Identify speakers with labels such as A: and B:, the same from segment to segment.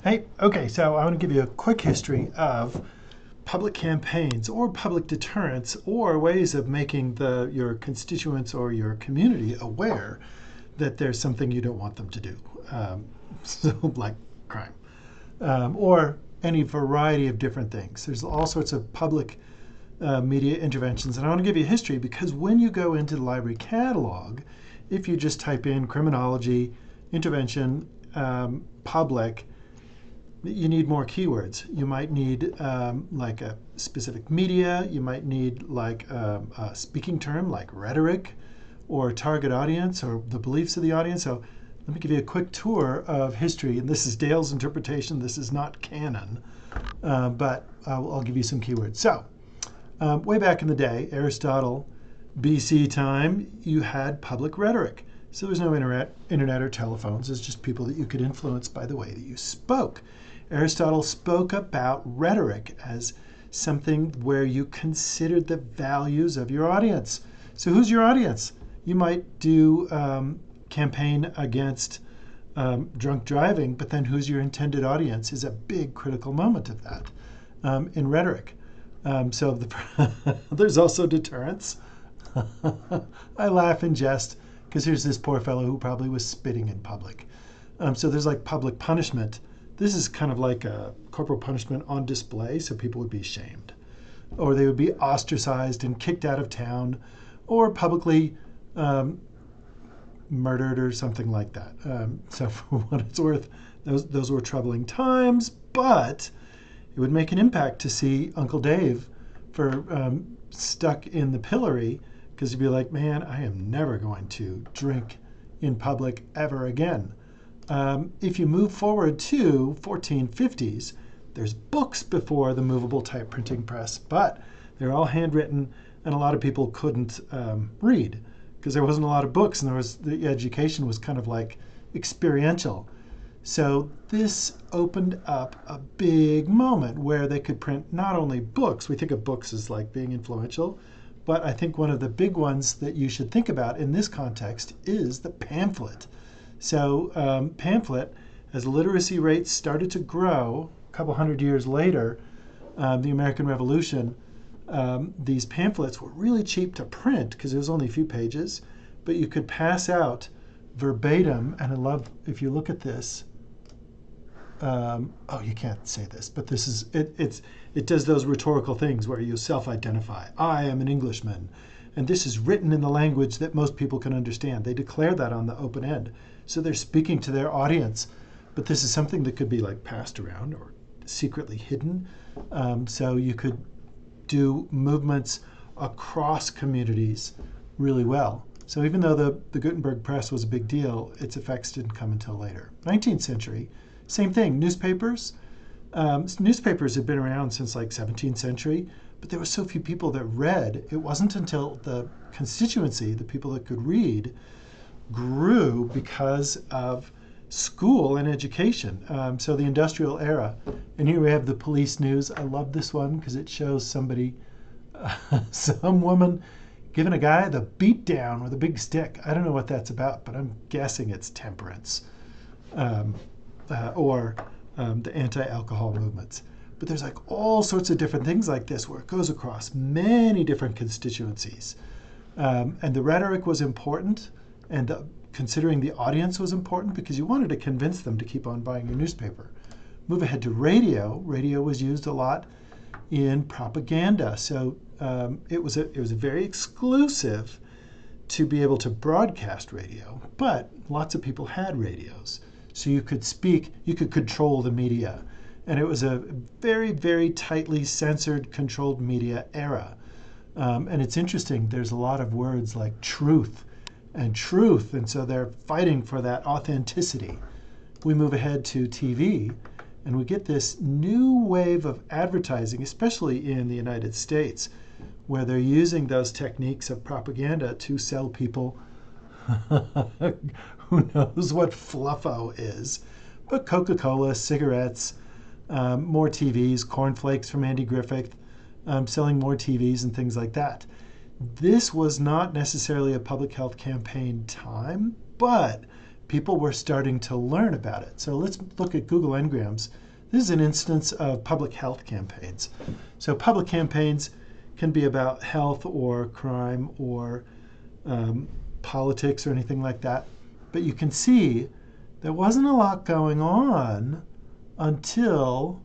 A: Hey, okay, so I want to give you a quick history of public campaigns or public deterrence or ways of making your constituents or your community aware that there's something you don't want them to do. Um, so, like crime or any variety of different things. There's all sorts of public media interventions. And I want to give you a history because when you go into the library catalog, if you just type in criminology, intervention, public, you need more keywords. You might need like a specific media. You might need like a speaking term like rhetoric or target audience or the beliefs of the audience. So let me give you a quick tour of history. And this is Dale's interpretation. This is not canon, but I'll give you some keywords. So way back in the day, Aristotle, BC time, you had public rhetoric. So there's no internet or telephones. It's just people that you could influence by the way that you spoke. Aristotle spoke about rhetoric as something where you considered the values of your audience. So who's your audience? You might do campaign against drunk driving, but then who's your intended audience is a big critical moment of that in rhetoric. There's also deterrence. I laugh and jest because here's this poor fellow who probably was spitting in public. So there's like public punishment. This is kind of like a corporal punishment on display, so people would be ashamed. Or they would be ostracized and kicked out of town, or publicly murdered or something like that. So for what it's worth, those were troubling times, but it would make an impact to see Uncle Dave for stuck in the pillory, because he'd be like, man, I am never going to drink in public ever again. If you move forward to 1450s, there's books before the movable type printing press, but they're all handwritten, and a lot of people couldn't read because there wasn't a lot of books, and the education was kind of like experiential. So this opened up a big moment where they could print not only books. We think of books as like being influential, but I think one of the big ones that you should think about in this context is the pamphlet. So pamphlet, as literacy rates started to grow a couple hundred years later, the American Revolution, these pamphlets were really cheap to print because it was only a few pages, but you could pass out verbatim. And I love, if you look at this, oh, you can't say this, but this is, it does those rhetorical things where you self-identify. I am an Englishman. And this is written in the language that most people can understand. They declare that on the open end. So they're speaking to their audience. But this is something that could be like passed around or secretly hidden. So you could do movements across communities really well. So even though the Gutenberg press was a big deal, its effects didn't come until later. 19th century, same thing. Newspapers. Newspapers had been around since like 17th century. But there were so few people that read. It wasn't until the constituency, the people that could read, grew because of school and education. So the industrial era. And here we have the police news. I love this one because it shows somebody, some woman giving a guy the beat down with a big stick. I don't know what that's about, but I'm guessing it's temperance or the anti-alcohol movements. But there's like all sorts of different things like this where it goes across many different constituencies. And the rhetoric was important, and considering the audience was important because you wanted to convince them to keep on buying your newspaper. Move ahead to radio. Radio was used a lot in propaganda. So it was very exclusive to be able to broadcast radio, but lots of people had radios. So you could speak, you could control the media. And it was a very, very tightly censored, controlled media era. And it's interesting, there's a lot of words like truth, and so they're fighting for that authenticity. We move ahead to TV, and we get this new wave of advertising, especially in the United States, where they're using those techniques of propaganda to sell people who knows what fluffo is, but Coca-Cola, cigarettes, more TVs, cornflakes from Andy Griffith, selling more TVs and things like that. This was not necessarily a public health campaign time, but people were starting to learn about it. So let's look at Google Ngrams. This is an instance of public health campaigns. So public campaigns can be about health or crime or politics or anything like that. But you can see there wasn't a lot going on until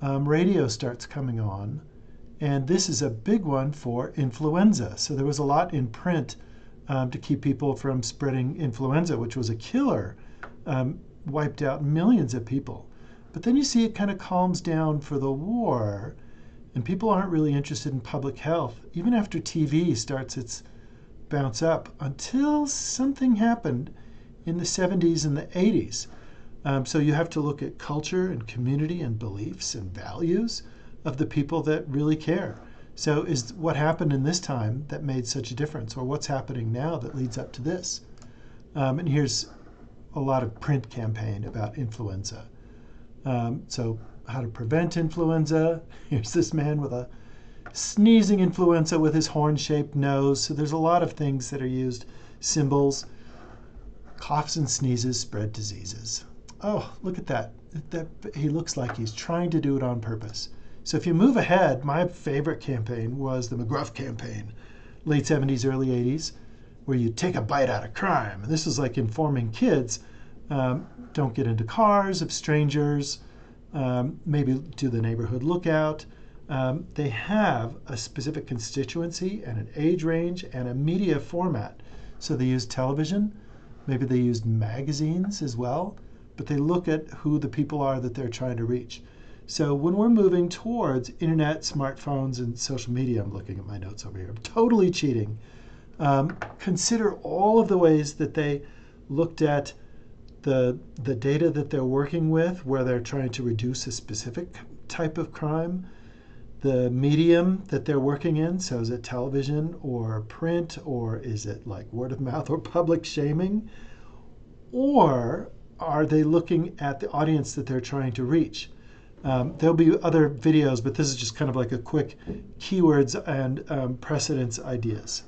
A: radio starts coming on. And this is a big one for influenza. So there was a lot in print to keep people from spreading influenza, which was a killer, wiped out millions of people. But then you see it kind of calms down for the war, and people aren't really interested in public health, even after TV starts its bounce up, until something happened in the 70s and the 80s. So you have to look at culture and community and beliefs and values of the people that really care. So is what happened in this time that made such a difference, or what's happening now that leads up to this? And here's a lot of print campaign about influenza. So how to prevent influenza. Here's this man with a sneezing influenza with his horn-shaped nose. So there's a lot of things that are used, symbols. Coughs and sneezes spread diseases. Oh, look at that. He looks like he's trying to do it on purpose. So if you move ahead, my favorite campaign was the McGruff campaign, late 70s, early 80s, where you take a bite out of crime. And this is like informing kids, don't get into cars of strangers, maybe do the neighborhood lookout. They have a specific constituency and an age range and a media format. So they use television, maybe they used magazines as well, but they look at who the people are that they're trying to reach. So when we're moving towards internet, smartphones, and social media, I'm looking at my notes over here, I'm totally cheating. Consider all of the ways that they looked at the data that they're working with, where they're trying to reduce a specific type of crime, the medium that they're working in. So is it television or print, or is it like word of mouth or public shaming? Or are they looking at the audience that they're trying to reach? There'll be other videos, but this is just kind of like a quick keywords and precedence ideas.